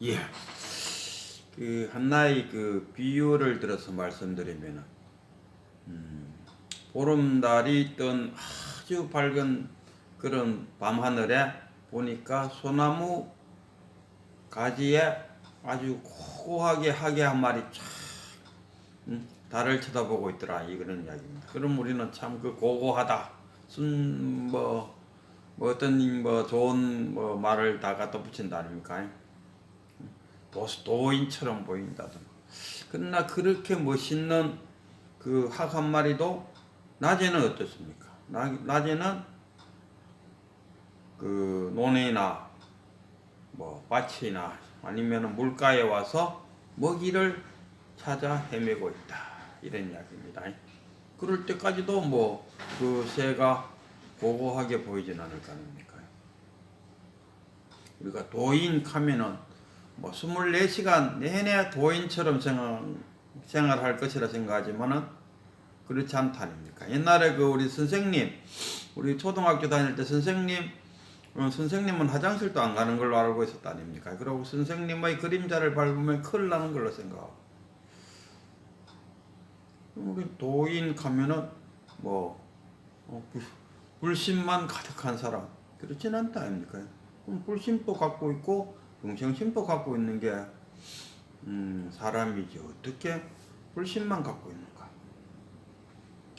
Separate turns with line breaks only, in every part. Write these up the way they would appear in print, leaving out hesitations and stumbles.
예. 그 한나의 그 비유를 들어서 말씀드리면은 보름달이 뜬 아주 밝은 그런 밤하늘에 보니까 소나무 가지에 아주 고고하게 하게 한 마리 쫙 달을 쳐다보고 있더라, 이런 이야기입니다. 그럼 우리는 참 그 고고하다, 어떤 좋은 말을 다 갖다 붙인다 아닙니까? 도인처럼 보인다든가. 그러나 그렇게 멋있는 그 학 한 마리도 낮에는 어떻습니까? 낮에는 그 논이나 밭이나 아니면 물가에 와서 먹이를 찾아 헤매고 있다, 이런 이야기입니다. 그럴 때까지도 그 새가 고고하게 보이진 않을 거 아닙니까? 우리가 도인하면은 24시간 내내 도인처럼 생활할 것이라 생각하지만은 그렇지 않다 아닙니까? 옛날에 그 우리 초등학교 다닐 때 선생님은 화장실도 안 가는 걸로 알고 있었다 아닙니까? 그리고 선생님의 그림자를 밟으면 큰일 나는 걸로 생각하고, 우리 도인 가면은 불신만 가득한 사람, 그렇진 않다 아닙니까? 그럼 불신도 갖고 있고 중생심도 갖고 있는 게 사람이지, 어떻게 불신만 갖고 있는가?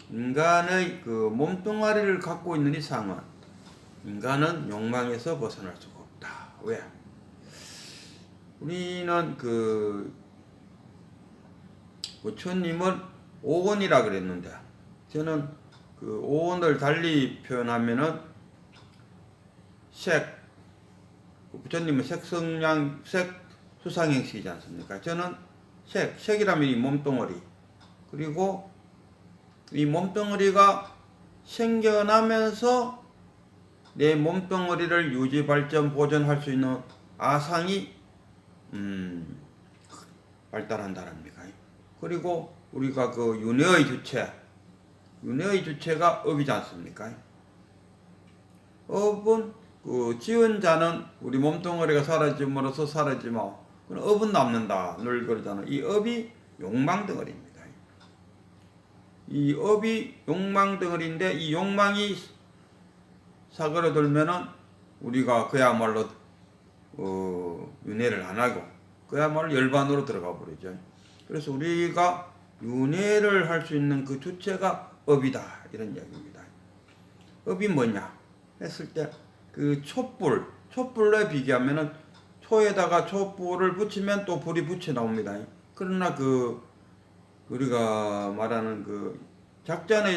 인간의 그 몸뚱아리를 갖고 있는 이상은 인간은 욕망에서 벗어날 수가 없다. 왜? 우리는 그 부처님은 오온이라 그랬는데, 저는 그 오온을 달리 표현하면은 부처님은 색 수상행식이지 않습니까? 저는 색이라면 이 몸뚱어리, 그리고 이 몸뚱어리가 생겨나면서 내 몸뚱어리를 유지, 발전, 보존할 수 있는 아상이 발달한다랍니까? 그리고 우리가 그 윤회의 주체가 업이지 않습니까? 업은 그 지은 자는 우리 몸뚱어리가 사라짐으로써 사라지고, 업은 남는다 늘 그러잖아. 이 업이 욕망덩어리입니다. 이 업이 욕망덩어리인데, 이 욕망이 사그러들면은 우리가 그야말로 윤회를 안 하고 그야말로 열반으로 들어가 버리죠. 그래서 우리가 윤회를 할 수 있는 그 주체가 업이다, 이런 이야기입니다. 업이 뭐냐 했을 때, 그 촛불에 비교하면은 초에다가 촛불을 붙이면 또 불이 붙여 나옵니다. 그러나 그 우리가 말하는 그 작자는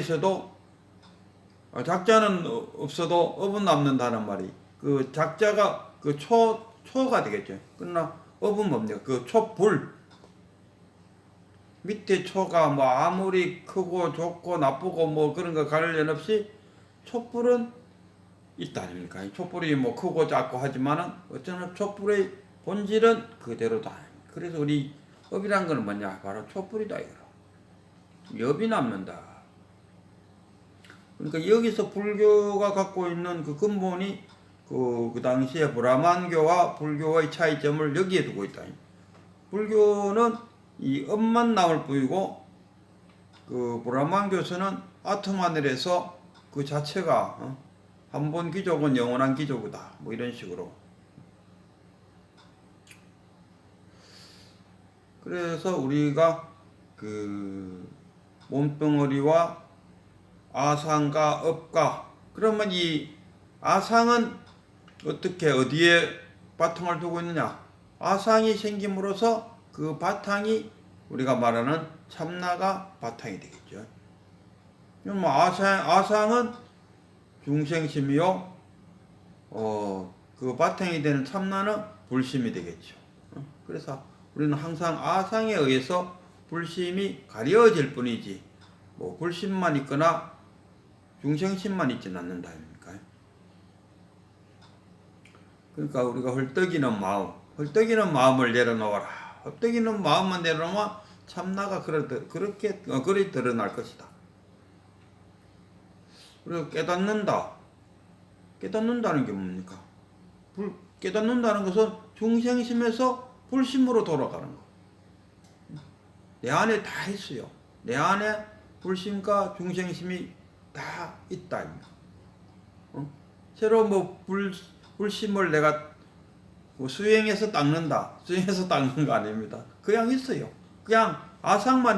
없어도 업은 남는다는 말이, 그 작자가 그 초가 되겠죠. 그러나 업은 뭡니까? 그 촛불 밑에 초가 아무리 크고 좋고 나쁘고 그런 거 관련 없이 촛불은 있다 아닙니까? 촛불이 크고 작고 하지만은 어쩌나 촛불의 본질은 그대로다. 그래서 우리 업이란 건 뭐냐? 바로 촛불이다 이거로. 업이 남는다. 그러니까 여기서 불교가 갖고 있는 그 근본이 그 당시에 브라만교와 불교의 차이점을 여기에 두고 있다. 불교는 이 업만 남을 뿐이고, 그 브라만교에서는 아톰 하늘에서 그 자체가 한 번 기족은 영원한 기족이다, 이런 식으로. 그래서 우리가 그 몸뚱어리와 아상과 업과, 그러면 이 아상은 어디에 바탕을 두고 있느냐? 아상이 생김으로써 그 바탕이 우리가 말하는 참나가 바탕이 되겠죠. 그럼 아상은 중생심이요, 그 바탕이 되는 참나는 불심이 되겠죠. 그래서 우리는 항상 아상에 의해서 불심이 가려질 뿐이지, 불심만 있거나 중생심만 있지는 않는다 아닙니까? 그러니까 우리가 헐떡이는 마음을 내려놓아라. 헐떡이는 마음만 내려놓으면 참나가 그리 드러날 것이다. 그리고 깨닫는다는 게 뭡니까? 깨닫는다는 것은 중생심에서 불심으로 돌아가는 거. 내 안에 다 있어요. 내 안에 불심과 중생심이 다 있다. 새로 뭐 불심을 내가 뭐 수행해서 닦는다. 수행해서 닦는 거 아닙니다. 그냥 있어요. 그냥 아상만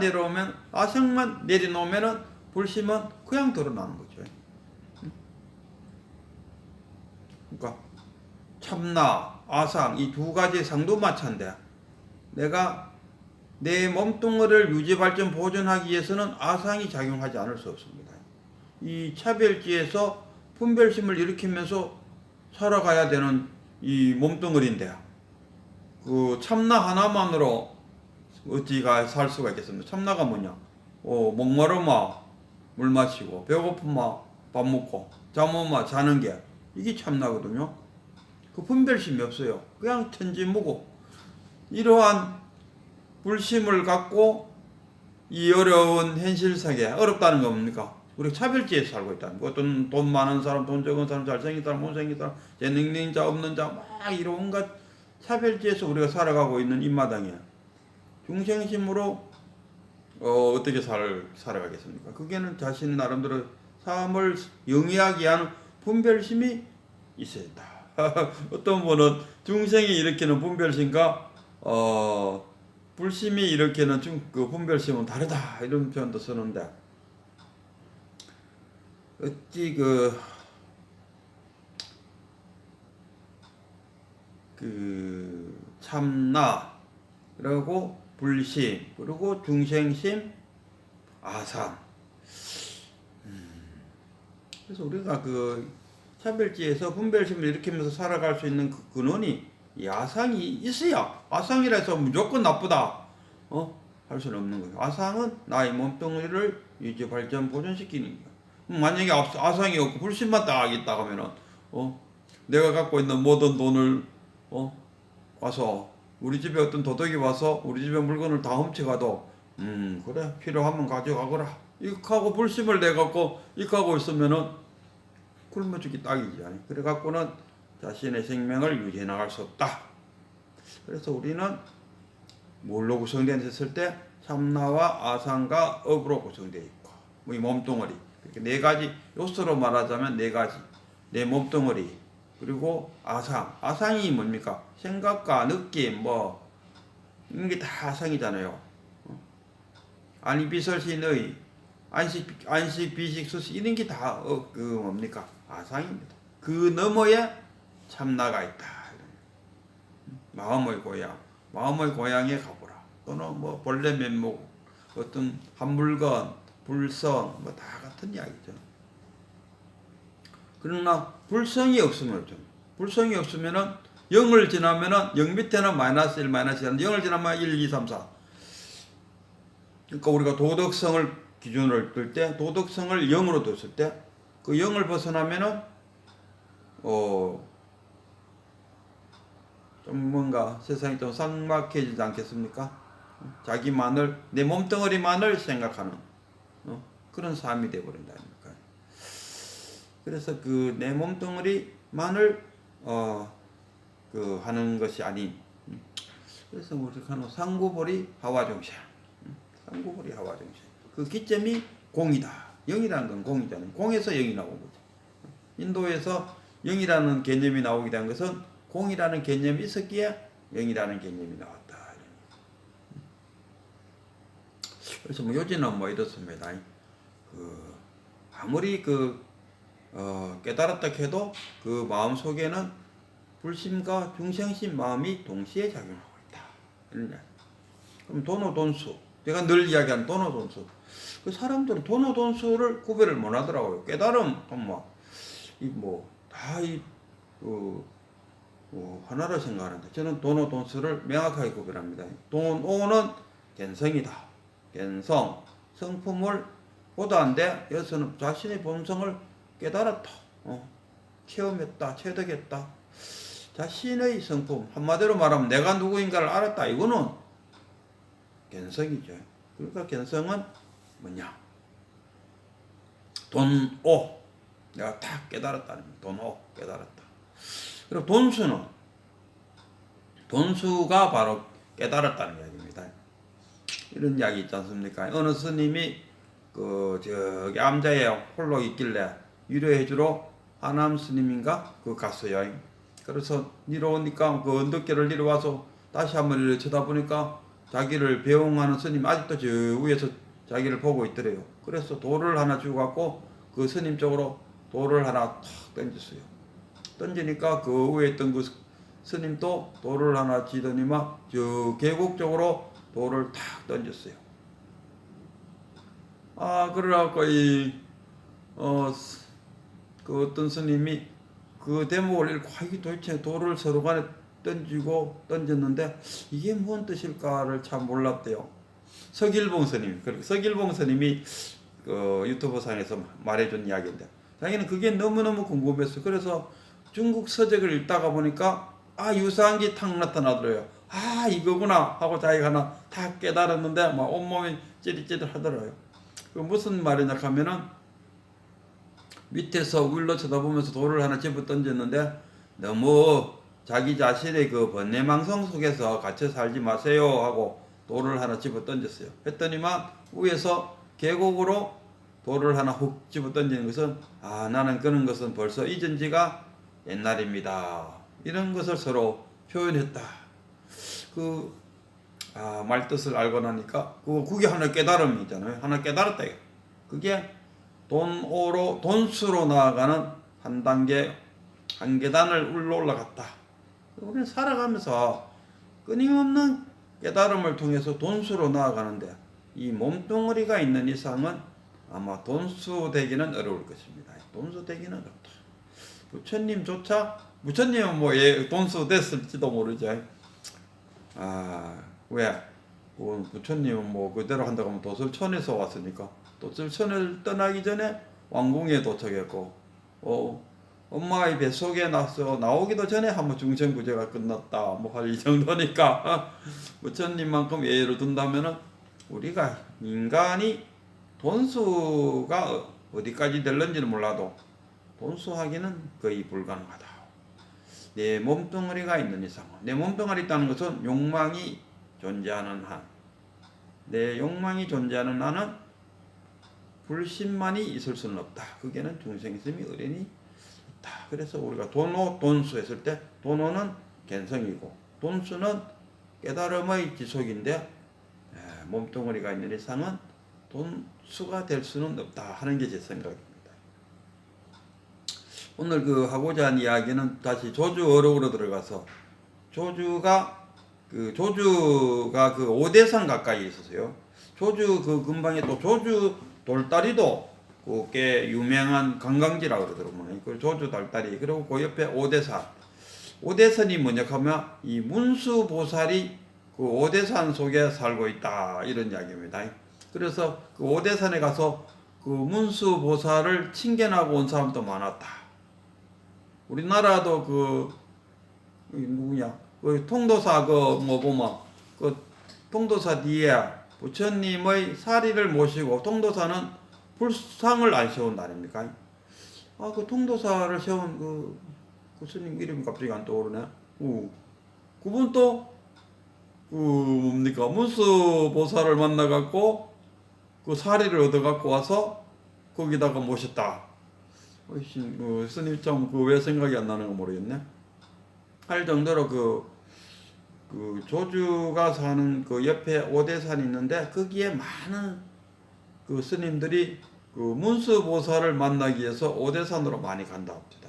내려놓으면은 불심은 그냥 드러나는 거죠. 그러니까 참나, 아상 이 두 가지 상도마차인데 내가 내 몸뚱어리를 유지 발전 보존하기 위해서는 아상이 작용하지 않을 수 없습니다. 이 차별지에서 분별심을 일으키면서 살아가야 되는 이 몸뚱어리인데 그 참나 하나만으로 어찌가 살 수가 있겠습니까? 참나가 뭐냐? 목마르마 물 마시고 배고프마 밥 먹고 잠 오마 자는 게 이게 참나거든요. 그 분별심이 없어요. 그냥 천지무고 이러한 불심을 갖고 이 어려운 현실세계 어렵다는 거 뭡니까? 우리가 차별지에서 살고 있다는 거. 어떤 돈 많은 사람, 돈 적은 사람, 잘생긴 사람, 못생긴 사람, 재능있는 자, 없는 자, 막 이런 온갖 차별지에서 우리가 살아가고 있는 이 마당에 중생심으로 어떻게 살아가겠습니까? 그게는 자신 나름대로 삶을 영위하기 위한 분별심이 있어야 된다. 어떤 분은 중생이 일으키는 분별심과 불심이 일으키는 그 분별심은 다르다 이런 표현도 쓰는데 어찌 그 참나 그리고 불심 그리고 중생심 아상 그래서 우리가 그 차별지에서 분별심을 일으키면서 살아갈 수 있는 그 근원이 이 아상이 있어야 아상이라 해서 무조건 나쁘다 할 수는 없는 거예요. 아상은 나의 몸뚱이를 유지 발전 보존시키는 거예요. 만약에 아상이 없고 불심만 딱 있다 하면은 내가 갖고 있는 모든 돈을 와서 우리 집에 어떤 도둑이 와서 우리 집에 물건을 다 훔쳐가도 그래 필요하면 가져가거라 이렇게 하고 불심을 내갖고 이렇게 하고 있으면은 굶어 죽기 딱이지. 그래 갖고는 자신의 생명을 유지해 나갈 수 없다. 그래서 우리는 뭘로 구성되어 있을 때 참나와 아상과 업으로 구성되어 있고 이 몸뚱어리 이렇게 네 가지 요소로 말하자면 네 가지 내 몸뚱어리 그리고 아상이 뭡니까? 생각과 느낌 뭐 이런 게 다 아상이잖아요. 아니비설신의 안식 비식 수식 이런 게 다 그 뭡니까? 아상입니다. 그 너머에 참나가 있다. 마음의 고향에 가보라. 또는 뭐 본래 면목, 어떤 한 물건, 불성 뭐 다 같은 이야기죠. 그러나 불성이 없으면은 0을 지나면은 0 밑에는 마이너스 1, 마이너스 1, 0을 지나면 1, 2, 3, 4. 그러니까 우리가 도덕성을 기준으로 들 때, 도덕성을 0으로 뒀을 때, 그 0을 벗어나면은, 좀 뭔가 세상이 좀 삭막해지지 않겠습니까? 자기만을, 내 몸뚱어리만을 생각하는, 그런 삶이 되어버린다니까. 그래서 그 내 몸뚱어리만을, 하는 것이 아닌, 그래서 우리가 상구보리 하와정생. 상구보리 하와정생. 그 기점이 공이다. 영이라는 건 공이잖아요. 공에서 영이 나온 거죠. 인도에서 영이라는 개념이 나오게 된 것은 공이라는 개념이 있었기에 영이라는 개념이 나왔다. 그래서 뭐 요즘은 뭐 이렇습니다. 아무리 깨달았다 해도 그 마음 속에는 불심과 중생심 마음이 동시에 작용하고 있다. 그럼 돈수. 제가 늘 이야기하는 돈수. 그 사람들은 돈수를 구별을 못 하더라고요. 깨달음, 하나로 생각하는데, 저는 돈수를 명확하게 구별합니다. 돈오는 갠성이다. 갠성, 성품을 보다한데, 여기서는 자신의 본성을 깨달았다. 체험했다, 체득했다. 자신의 성품, 한마디로 말하면 내가 누구인가를 알았다. 이거는 갠성이죠. 그러니까 갠성은 뭐냐? 돈오. 내가 다 깨달았다는 거야. 돈오. 깨달았다. 그리고 돈수는 돈수가 바로 깨달았다는 이야기입니다. 이런 이야기 있지 않습니까? 어느 스님이 저기 암자에 홀로 있길래 위로해주러 하남 스님인가 갔어요. 그래서 내려오니까 그 언덕길을 내려와서 다시 한번 이렇게 쳐다보니까 자기를 배웅하는 스님 아직도 저 위에서 자기를 보고 있더래요. 그래서 돌을 하나 주고 갖고 그 스님 쪽으로 돌을 하나 탁 던졌어요. 던지니까 그 위에 있던 그 스님도 돌을 하나 쥐더니만 저 계곡 쪽으로 돌을 탁 던졌어요. 그래갖고 그 어떤 스님이 그 대목을 읽고 이게 도대체 돌을 서로 간에 던지고 던졌는데 이게 무슨 뜻일까를 참 몰랐대요. 서길봉 스님, 서길봉 스님이 그 유튜브 상에서 말해준 이야기인데 자기는 그게 너무너무 궁금했어요. 그래서 중국 서적을 읽다가 보니까 유사한 게 탁 나타나더래요. 이거구나 하고 자기가 하나 다 깨달았는데 막 온몸이 찌릿찌릿 하더라고요. 그 무슨 말이냐 하면은 밑에서 위로 쳐다보면서 돌을 하나 집어 던졌는데 너무 자기 자신의 그 번뇌망성 속에서 갇혀 살지 마세요 하고 돌을 하나 집어 던졌어요. 했더니만 위에서 계곡으로 돌을 하나 훅 집어 던지는 것은 나는 그런 것은 벌써 잊은 지가 옛날입니다. 이런 것을 서로 표현했다. 말 뜻을 알고 나니까 그게 하나 깨달음이잖아요. 하나 깨달았다. 그게 돈수로 나아가는 한 단계, 한 계단을 올라갔다. 우리는 살아가면서 끊임없는 깨달음을 통해서 돈수로 나아가는데 이 몸뚱어리가 있는 이상은 아마 돈수 되기는 어려울 것입니다. 돈수 되기는 어렵다. 부처님은 뭐 돈수 됐을지도 모르죠. 왜? 부처님은 뭐 그대로 한다고 하면 도솔천에서 왔으니까 도솔천을 떠나기 전에 왕궁에 도착했고 엄마의 뱃속에 나오기도 전에 한번 중생구제가 끝났다 뭐 할 이 정도니까 부처님만큼 예를 둔다면은 우리가 인간이 돈수가 어디까지 될는지는 몰라도 돈수하기는 거의 불가능하다. 내 몸뚱어리가 있는 이상, 내 몸뚱어리 있다는 것은 욕망이 존재하는 한, 내 욕망이 존재하는 한은 불신만이 있을 수는 없다. 그게는 중생심이 어련히 있다. 그래서 우리가 돈수 했을 때 돈호는 견성이고 돈수는 깨달음의 지속인데 몸뚱어리가 있는 이상은 돈수가 될 수는 없다 하는 게 제 생각입니다. 오늘 하고자 한 이야기는 다시 조주 어록으로 들어가서 조주가 오대산 가까이 있었어요. 조주 근방에 또 조주 돌다리도 꽤 유명한 관광지라고 그러더라고요. 그 조주 돌다리 그리고 그 옆에 오대산. 오대산이 뭐냐 하면 이 문수보살이 그 오대산 속에 살고 있다 이런 이야기입니다. 그래서 그 오대산에 가서 그 문수보살을 칭견하고 온 사람도 많았다. 우리나라도 누구냐 통도사 보면 통도사 뒤에 부처님의 사리를 모시고 통도사는 불상을 안 세운다 아닙니까? 그 통도사를 세운 그 스님 이름이 갑자기 안 떠오르네. 그분도 뭡니까 문수보살을 만나갖고 그 사리를 얻어갖고 와서 거기다가 모셨다. 스님 참 왜 생각이 안 나는 거 모르겠네. 할 정도로 조주가 사는 그 옆에 오대산이 있는데 거기에 많은 그 스님들이 그 문수보살을 만나기 위해서 오대산으로 많이 간다 합니다.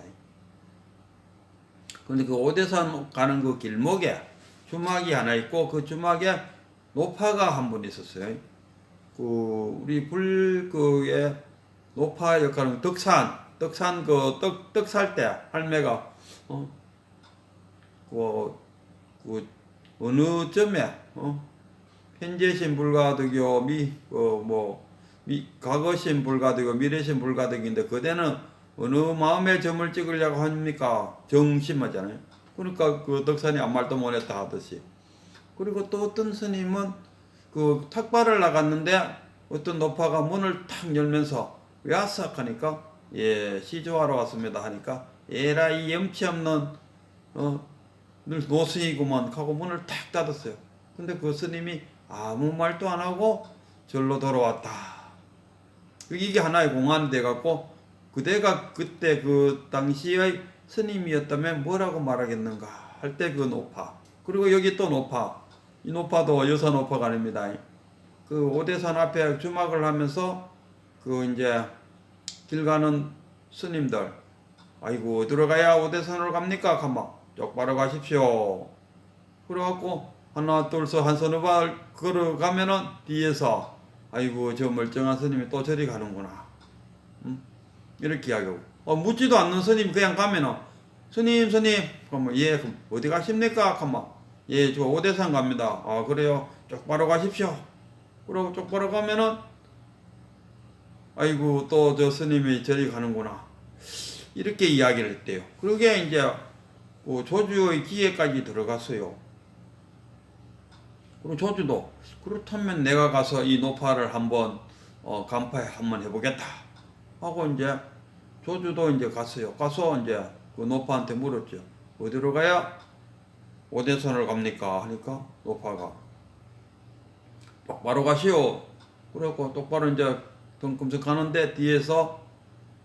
그런데 그 오대산 가는 그 길목에 주막이 하나 있고 그 주막에 노파가 한 분 있었어요. 우리 불교의 노파 역할은 떡산 떡 살 때 할매가 어느 점에 현재신 불가득이요 과거신 불가득이요 미래신 불가득인데 그대는 어느 마음에 점을 찍으려고 합니까? 정심하잖아요. 그러니까 그 떡산이 아무 말도 못했다 하듯이. 그리고 또 어떤 스님은 탁발을 나갔는데 어떤 노파가 문을 탁 열면서 왜 왔어? 하니까 시조하러 왔습니다 하니까 에라 이 염치 없는 늘 노스이구만 하고 문을 탁 닫았어요. 근데 그 스님이 아무 말도 안 하고 절로 돌아왔다. 이게 하나의 공안이 돼갖고 그대가 그때 그 당시의 스님이었다면 뭐라고 말하겠는가 할 때 그 노파. 그리고 여기 또 노파. 이 노파도 여사 노파가 아닙니다. 그 오대산 앞에 주막을 하면서 그 이제 길 가는 스님들, 아이고 어디로 가야 오대산으로 갑니까? 가만 똑바로 가십시오. 그래갖고 하나 둘서 한 서너 발 걸어가면은 뒤에서 아이고 저 멀쩡한 스님이 또 저리 가는구나. 이렇게 이야기하고 묻지도 않는 스님이 그냥 가면은 스님 그러면 예 그럼 어디 가십니까? 가만 예 저 오대산 갑니다. 아 그래요 똑바로 가십시오. 그러고 똑바로 가면은 아이고 또 저 스님이 저리 가는구나. 이렇게 이야기를 했대요. 그러게 이제 그 조주의 기회까지 들어갔어요. 그리고 조주도 그렇다면 내가 가서 이 노파를 한번 간파에 한번 해보겠다 하고 이제 조주도 이제 갔어요. 가서 이제 그 노파한테 물었죠. 어디로 가야 오대산을 갑니까? 하니까 노파가 똑바로 가시오. 그래갖고 똑바로 이제 덩금씩 가는데 뒤에서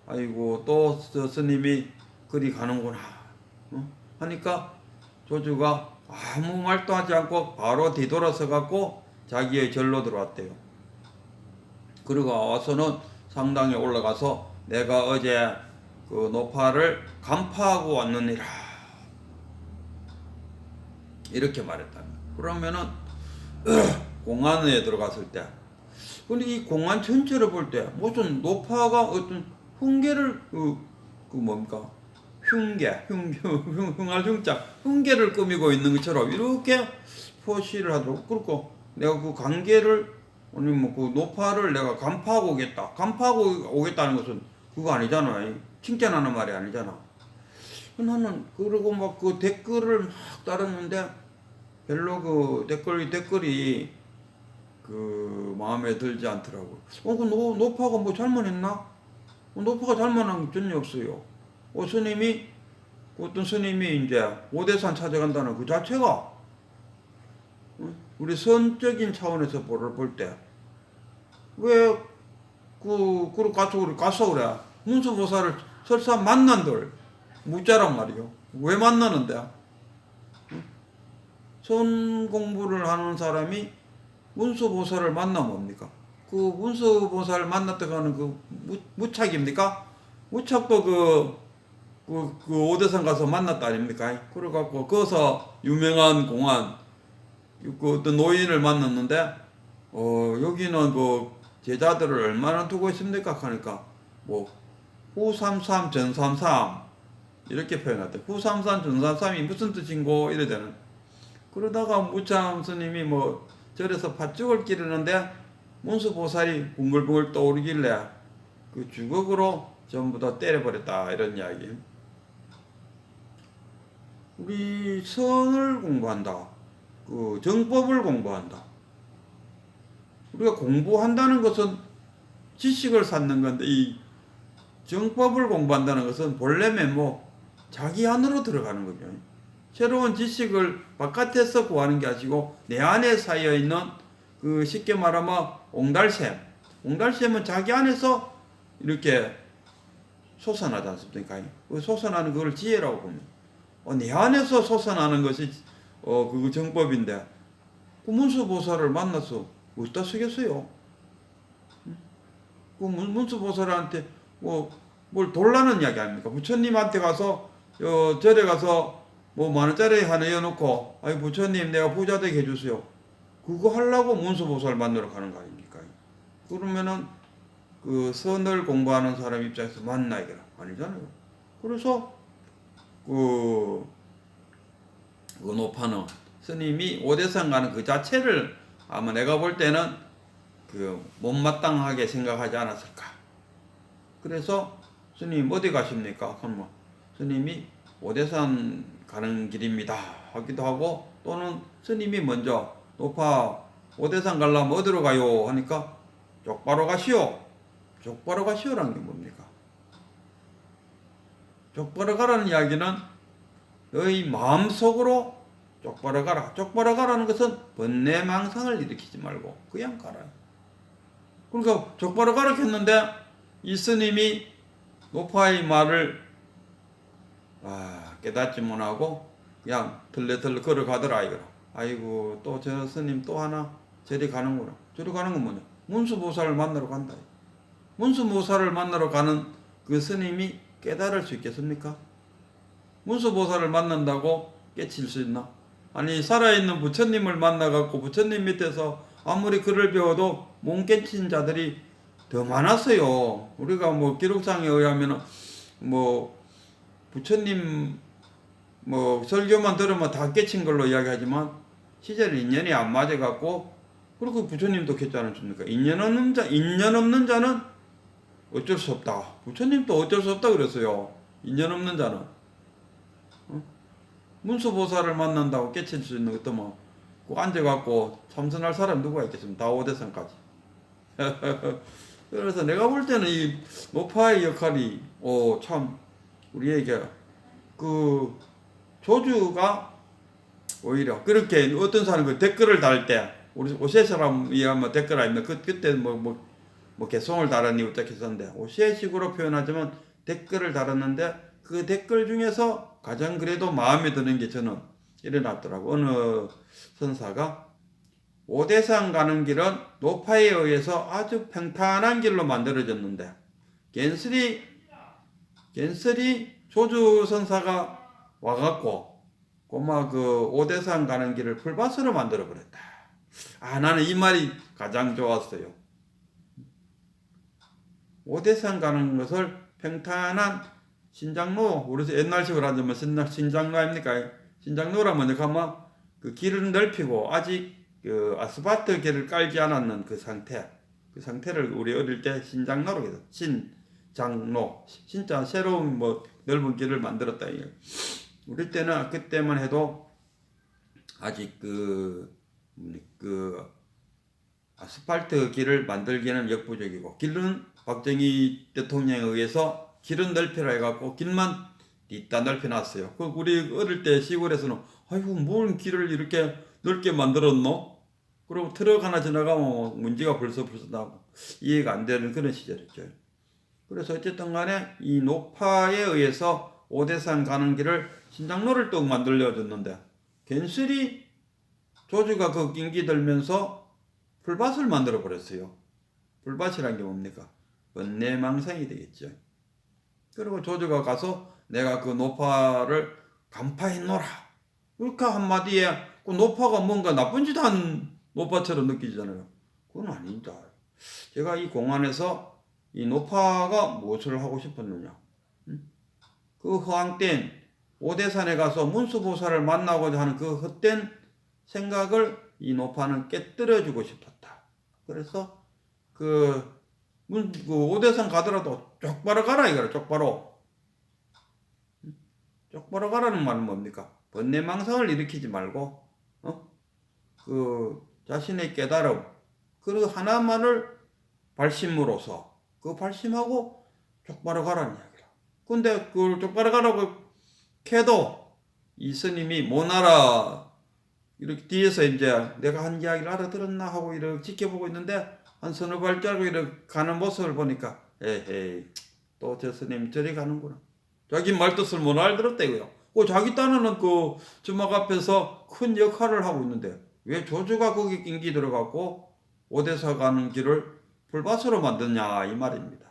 아이고 또 스님이 그리 가는구나 하니까 조주가 아무 말도 하지 않고 바로 뒤돌아서 갖고 자기의 절로 들어왔대요. 그리고 와서는 상당히 올라가서 내가 어제 그 노파를 간파하고 왔느니라 이렇게 말했답니다. 그러면은 공안에 들어갔을 때 근데 이 공안 전체를 볼 때 무슨 노파가 어떤 흉계를 그 뭡니까 흉할 흉자 흉계를 꾸미고 있는 것처럼 이렇게 표시를 하도록 그렇고 내가 그 관계를 아니면 그 노파를 내가 간파하고 오겠다. 간파하고 오겠다는 것은 그거 아니잖아. 칭찬하는 말이 아니잖아. 나는 그러고 막 그 댓글을 막 따랐는데 별로 그 댓글이 그 마음에 들지 않더라고. 그 노파가 뭐 잘못했나? 노파가 잘못한 게 전혀 없어요. 스님이 어떤 스님이 이제 오대산 찾아간다는 그 자체가 우리 선적인 차원에서 볼 때 왜 그 가서 그래 문수보살을 설사 만난들 무자란 말이요. 왜 만나는데? 선 공부를 하는 사람이 문수보살을 만나면 뭡니까? 그 문수보살을 만났다가 하는 그 무착입니까? 무착도 그 오대산 가서 만났다 아닙니까? 그래갖고 거기서 유명한 공안 그 어떤 노인을 만났는데 여기는 그 제자들을 얼마나 두고 있습니까? 하니까 뭐 후삼삼 전삼삼 이렇게 표현했대. 후삼삼 전삼삼이 무슨 뜻인고 이러잖아. 그러다가 무참 스님이 뭐 절에서 팥죽을 끼르는데 문수보살이 붕글붕글 떠오르길래 그 주걱으로 전부 다 때려버렸다 이런 이야기. 우리 선을 공부한다. 그 정법을 공부한다. 우리가 공부한다는 것은 지식을 쌓는 건데 이 정법을 공부한다는 것은 본래면 뭐 자기 안으로 들어가는 거죠. 새로운 지식을 바깥에서 구하는 게 아니고 내 안에 쌓여 있는 그 쉽게 말하면 옹달샘은 자기 안에서 이렇게 솟아나지 않습니까? 그 솟아나는 그걸 지혜라고 봅니다. 내 안에서 솟아나는 것이 그 정법인데 그 문수보살을 만나서 어디다 쓰겠어요? 그 문수보살한테 뭘 돌라는 이야기 아닙니까? 부처님한테 가서 절에 가서 뭐 만원짜리 하나 해놓고 아이 부처님 내가 부자 되게 해주세요. 그거 하려고 문수보살 만나러 가는 거 아닙니까? 그러면은 그 선을 공부하는 사람 입장에서 만나야겠라 아니잖아요. 그래서 그 노파는 스님이 오대산 가는 그 자체를 아마 내가 볼 때는 그 못마땅하게 생각하지 않았을까. 그래서 스님 어디 가십니까? 그러면 스님이 오대산 가는 길입니다 하기도 하고 또는 스님이 먼저 노파 오대산 가려면 어디로 가요? 하니까 족바로 가시오. 족바로 가시오라는 게 뭡니까? 족바로 가라는 이야기는 너희 마음속으로 쪽바로 가라. 쪽바로 가라는 것은 번뇌망상을 일으키지 말고 그냥 가라. 그러니까 쪽바로 가라 했는데 이 스님이 노파의 말을 깨닫지 못하고 그냥 덜레덜레 걸어가더라 이거라. 아이고 또 저 스님 또 하나 저리 가는구나. 저리 가는 건 뭐냐? 문수보살을 만나러 간다. 문수보살을 만나러 가는 그 스님이 깨달을 수 있겠습니까? 문수보살을 만난다고 깨칠 수 있나? 아니 살아있는 부처님을 만나갖고 부처님 밑에서 아무리 글을 배워도 못 깨친 자들이 더 많았어요. 우리가 뭐 기록상에 의하면 뭐 부처님 뭐 설교만 들으면 다 깨친 걸로 이야기하지만 시절 인연이 안 맞아갖고 그리고 부처님도 깨지 않았습니까? 인연 없는 자는 어쩔 수 없다. 부처님도 어쩔 수 없다 그랬어요. 인연 없는 자는. 문수보살을 만난다고 깨칠 수 있는 것도 뭐 앉아갖고 참선할 사람 누가 있겠습니까? 다오대선까지. 그래서 내가 볼 때는 이 노파의 역할이 참 우리에게 그 조주가 오히려 그렇게 어떤 사람이 그 댓글을 달 때 우리 오세 사람이 아마 댓글 아닙니다. 그때 뭐 개송을 달았니 어떻게 했었는데 오세식으로 표현하자면 댓글을 달았는데 그 댓글 중에서 가장 그래도 마음에 드는 게 저는 일어났더라고. 어느 선사가 오대산 가는 길은 노파에 의해서 아주 평탄한 길로 만들어졌는데 갠스리 조주 선사가 와갖고 고마 그 오대산 가는 길을 풀밭으로 만들어 버렸다. 나는 이 말이 가장 좋았어요. 오대산 가는 것을 평탄한 신장로, 우리 옛날식으로 하자면 신장로 아닙니까? 신장로라면 가면 그 길을 넓히고 아직 그 아스팔트 길을 깔지 않았는 그 상태를 우리 어릴 때 신장로라고 해서 신장로, 진짜 새로운 뭐 넓은 길을 만들었다. 우리 때는 그때만 해도 아직 그 아스팔트 길을 만들기는 역부족이고 길은 박정희 대통령에 의해서 길은 넓히라 해갖고 길만 뒷다 넓혀놨어요. 그 우리 어릴 때 시골에서는 아이고 뭘 길을 이렇게 넓게 만들었노? 그리고 트럭 하나 지나가면 문제가 벌써 나고 이해가 안 되는 그런 시절이었죠. 그래서 어쨌든 간에 이 노파에 의해서 오대산 가는 길을 신장로를 또 만들어줬는데 괜스리 조주가 그 낑기 들면서 풀밭을 만들어 버렸어요. 풀밭이란 게 뭡니까? 번뇌망상이 되겠죠. 그리고 조주가 가서 내가 그 노파를 간파해놓으라. 그렇게 한마디에 그 노파가 뭔가 나쁜 짓 한 노파처럼 느끼잖아요. 그건 아닙니다. 제가 이 공안에서 이 노파가 무엇을 하고 싶었느냐. 그 허황된 오대산에 가서 문수보살을 만나고자 하는 그 헛된 생각을 이 노파는 깨뜨려주고 싶었다. 그래서 그 오대산 가더라도 쪽바로 가라 이거라. 쪽바로 가라는 말은 뭡니까? 번뇌망상을 일으키지 말고 그 자신의 깨달음 그 하나만을 발심으로서 그 발심하고 쪽바로 가라는 이야기라. 근데 그 쪽바로 가라고 해도 이 스님이 못 알아 이렇게 뒤에서 이제 내가 한 이야기를 알아들었나 하고 이렇게 지켜보고 있는데 한 서너 발자국 이렇게 가는 모습을 보니까 에헤이 또 저 스님 저리 가는구나. 자기 말뜻을 못 알아들었다 이거요. 자기 딴에는 그 주막 앞에서 큰 역할을 하고 있는데 왜 조주가 거기 낑기 들어가고 오대사 가는 길을 풀밭으로 만드냐 이 말입니다.